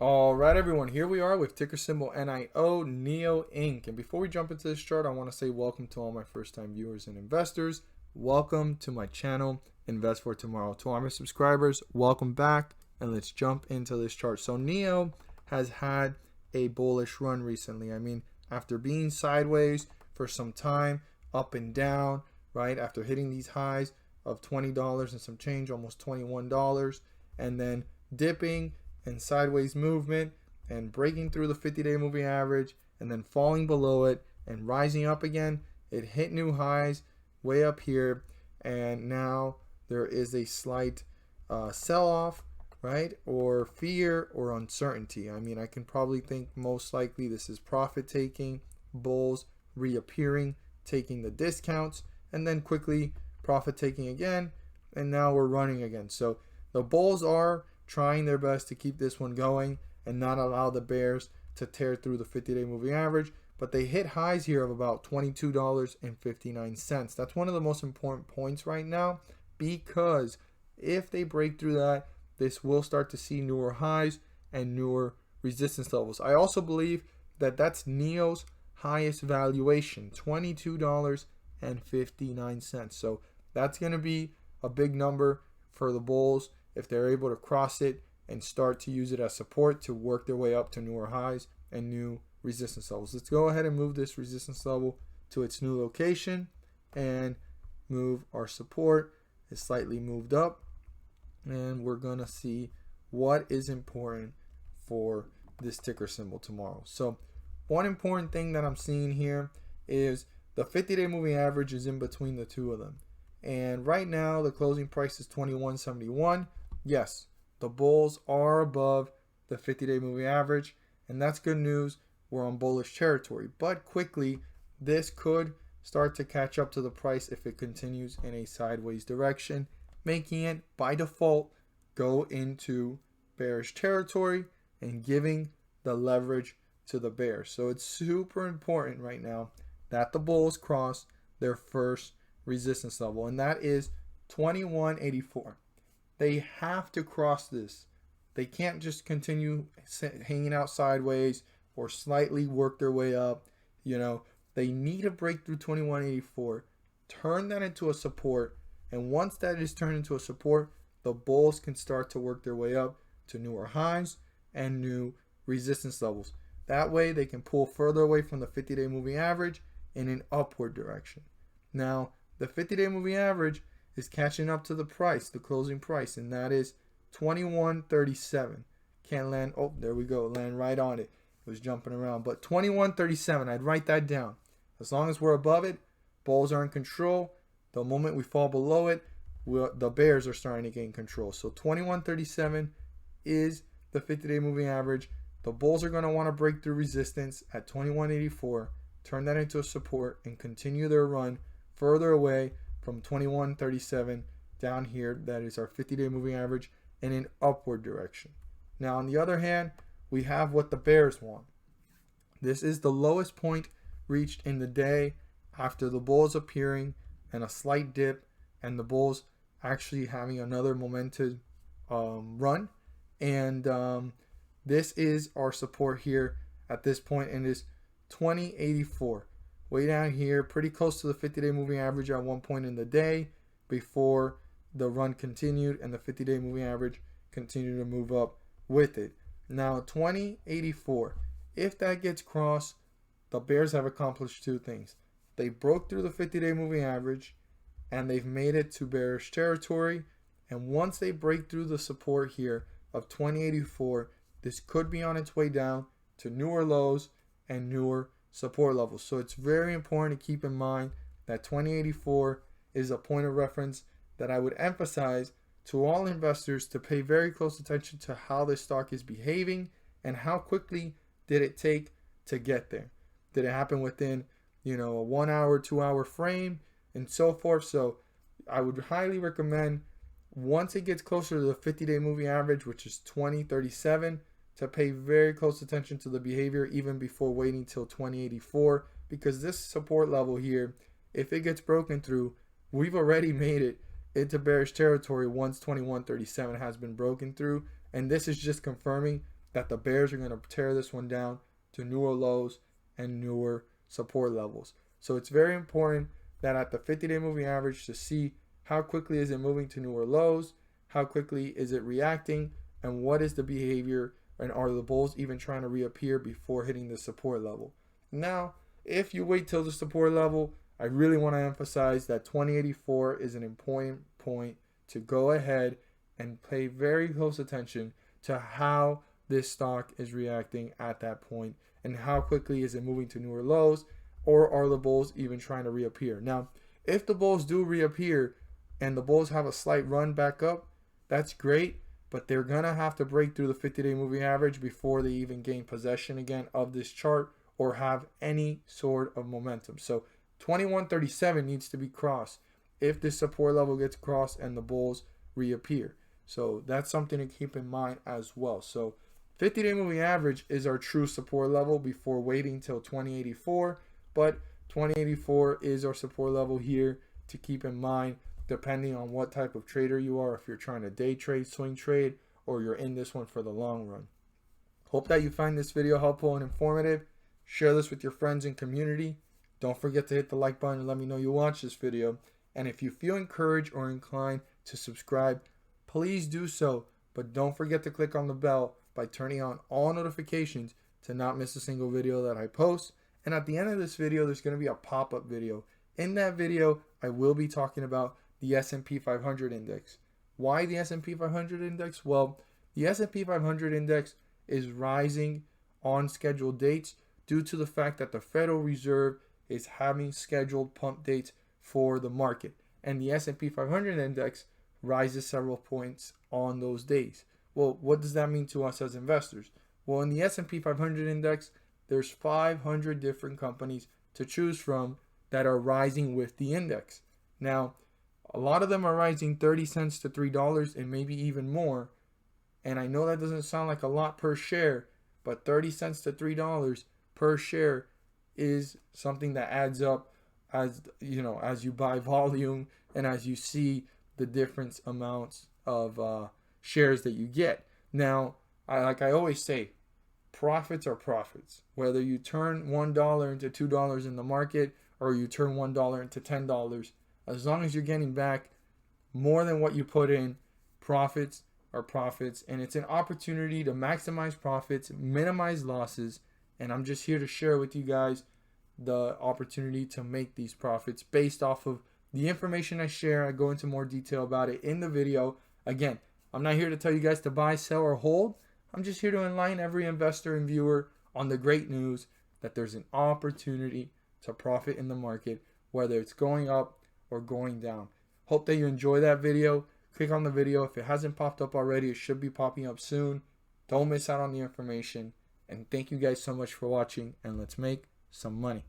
All right, everyone, here we are with ticker symbol NIO, NEO Inc. And before we jump into this chart, I want to say welcome to all my first-time viewers and investors. Welcome to my channel, Invest for Tomorrow. To all my subscribers, welcome back, and let's jump into this chart. So NEO has had a bullish run recently. I mean, after being sideways for some time, up and down, right? After hitting these highs of $20 and some change, almost $21, and then dipping and sideways movement and breaking through the 50-day moving average and then falling below it and rising up again. It hit new highs way up here, and now there is a slight sell-off, right? Or fear or uncertainty. I mean, I can probably think most likely this is profit taking, bulls reappearing, taking the discounts, and then quickly profit taking again, and now we're running again. So the bulls are trying their best to keep this one going and not allow the bears to tear through the 50-day moving average, but they hit highs here of about $22.59. That's one of the most important points right now, because if they break through that, this will start to see newer highs and newer resistance levels. I also believe that that's NEO's highest valuation, $22.59. So that's going to be a big number for the bulls if they're able to cross it and start to use it as support to work their way up to newer highs and new resistance levels. Let's go ahead and move this resistance level to its new location and move our support. It's slightly moved up, and we're going to see what is important for this ticker symbol tomorrow. So one important thing that I'm seeing here is the 50-day moving average is in between the two of them. And right now the closing price is $21.71. Yes, the bulls are above the 50-day moving average, and that's good news. We're on bullish territory, but quickly this could start to catch up to the price if it continues in a sideways direction, making it by default go into bearish territory and giving the leverage to the bears. So it's super important right now that the bulls cross their first resistance level, and that is 21.84. They have to cross this. They can't just continue hanging out sideways or slightly work their way up. You know, they need to break through 21.84, turn that into a support, and once that is turned into a support, the bulls can start to work their way up to newer highs and new resistance levels. That way they can pull further away from the 50-day moving average in an upward direction. Now, the 50-day moving average is catching up to the price, the closing price, and that is 21.37. Can't land. Oh, there we go. Land right on it. It was jumping around, but 21.37. I'd write that down. As long as we're above it, bulls are in control. The moment we fall below it, the bears are starting to gain control. So 21.37 is the 50-day moving average. The bulls are going to want to break through resistance at 21.84, turn that into a support, and continue their run further away from 21.37 down here. That is our 50-day moving average in an upward direction. Now, on the other hand, we have what the bears want. This is the lowest point reached in the day after the bulls appearing and a slight dip, and the bulls actually having another momentum run. And this is our support here at this point, and is 20.84. Way down here, pretty close to the 50-day moving average at one point in the day before the run continued and the 50-day moving average continued to move up with it. Now, 20.84, if that gets crossed, the bears have accomplished two things. They broke through the 50-day moving average, and they've made it to bearish territory. And once they break through the support here of 20.84, this could be on its way down to newer lows and newer support levels. So it's very important to keep in mind that 20.84 is a point of reference that I would emphasize to all investors to pay very close attention to how this stock is behaving and how quickly did it take to get there. Did it happen within, a 1 hour, 2 hour frame, and so forth? So I would highly recommend, once it gets closer to the 50-day moving average, which is 20.37, to pay very close attention to the behavior even before waiting till 20.84, because this support level here, if it gets broken through, we've already made it into bearish territory once 21.37 has been broken through, and this is just confirming that the bears are going to tear this one down to newer lows and newer support levels. So it's very important that at the 50-day moving average to see how quickly is it moving to newer lows, how quickly is it reacting, and what is the behavior, and are the bulls even trying to reappear before hitting the support level. Now, if you wait till the support level, I really want to emphasize that 2084 is an important point to go ahead and pay very close attention to how this stock is reacting at that point and how quickly is it moving to newer lows, or are the bulls even trying to reappear. Now, if the bulls do reappear and the bulls have a slight run back up, that's great, but they're going to have to break through the 50-day moving average before they even gain possession again of this chart or have any sort of momentum. So 2137 needs to be crossed if this support level gets crossed and the bulls reappear. So that's something to keep in mind as well. So 50-day moving average is our true support level before waiting till 2084, but 2084 is our support level here to keep in mind, depending on what type of trader you are, if you're trying to day trade, swing trade, or you're in this one for the long run. Hope that you find this video helpful and informative. Share this with your friends and community. Don't forget to hit the like button and let me know you watched this video. And if you feel encouraged or inclined to subscribe, please do so. But don't forget to click on the bell by turning on all notifications to not miss a single video that I post. And at the end of this video, there's going to be a pop-up video. In that video, I will be talking about the S&P 500 index. Why the S&P 500 index? Well, the S&P 500 index is rising on scheduled dates due to the fact that the Federal Reserve is having scheduled pump dates for the market. And the S&P 500 index rises several points on those days. Well, what does that mean to us as investors? Well, in the S&P 500 index, there's 500 different companies to choose from that are rising with the index. Now, a lot of them are rising 30 cents to $3 and maybe even more. And I know that doesn't sound like a lot per share, but 30 cents to $3 per share is something that adds up as you buy volume and as you see the different amounts of shares that you get. Now, like I always say, profits are profits. Whether you turn $1 into $2 in the market or you turn $1 into $10, as long as you're getting back more than what you put in, profits are profits. And it's an opportunity to maximize profits, minimize losses. And I'm just here to share with you guys the opportunity to make these profits based off of the information I share. I go into more detail about it in the video. Again, I'm not here to tell you guys to buy, sell, or hold. I'm just here to enlighten every investor and viewer on the great news that there's an opportunity to profit in the market, whether it's going up or going down. Hope that you enjoy that video. Click on the video. If it hasn't popped up already, it should be popping up soon. Don't miss out on the information. And thank you guys so much for watching, and let's make some money.